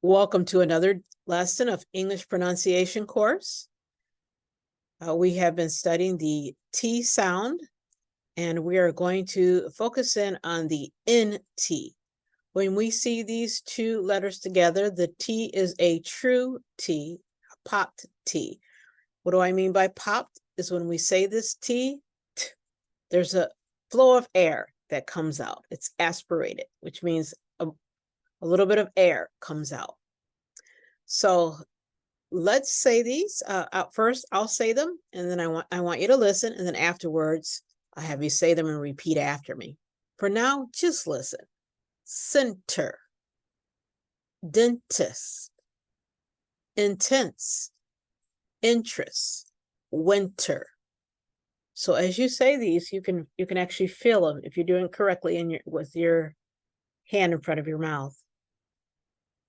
Welcome to another lesson of English pronunciation course. We have been studying the T sound, and we are going to focus in on the NT. When we see these two letters together, the T is a true T, a popped T. What do I mean by popped? Is when we say this T, there's a flow of air that comes out. It's aspirated, which means a little bit of air comes out. So let's say these. First, I'll say them, and then I want you to listen, and then afterwards, I have you say them and repeat after me. For now, just listen. Center, dentist, intense, interest, winter. So as you say these, you can actually feel them if you're doing it correctly with your hand in front of your mouth.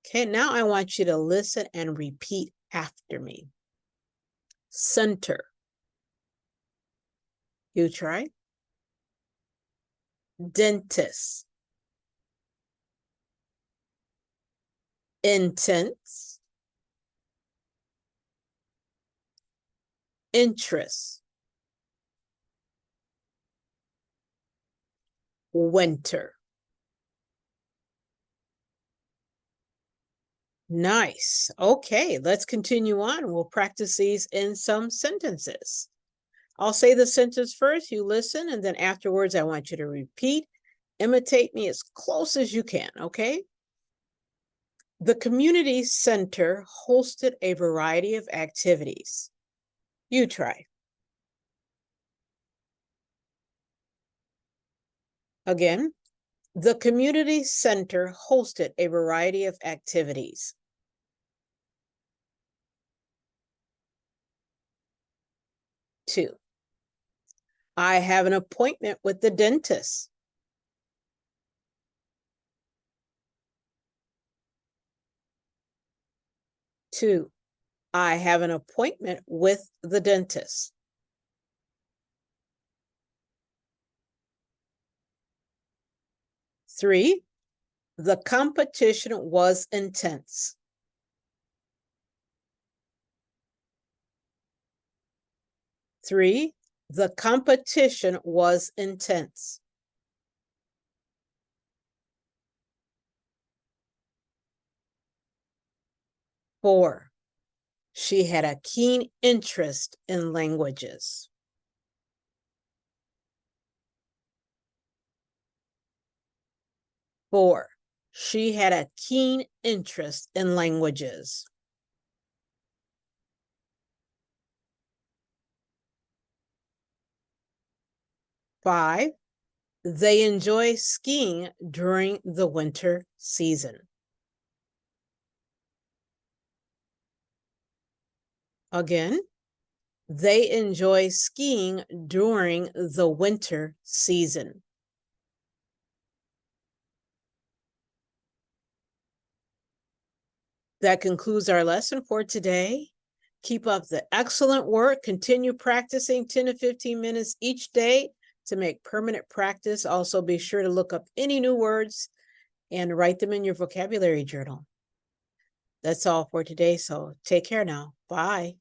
Okay, now I want you to listen and repeat after me. Center. You try. Dentist. Intense. Interest. Winter. Nice. Okay, let's continue on. We'll practice these in some sentences. I'll say the sentence first, you listen, and then afterwards I want you to repeat. Imitate me as close as you can, okay? The community center hosted a variety of activities. You try. Again, the community center hosted a variety of activities. Two, I have an appointment with the dentist. Two, I have an appointment with the dentist. Three, the competition was intense. Three, the competition was intense. Four, she had a keen interest in languages. Four, she had a keen interest in languages. Five, they enjoy skiing during the winter season. Again, they enjoy skiing during the winter season. That concludes our lesson for today. Keep up the excellent work. Continue practicing 10 to 15 minutes each day to make permanent practice. Also, be sure to look up any new words and write them in your vocabulary journal. That's all for today, so take care now. Bye.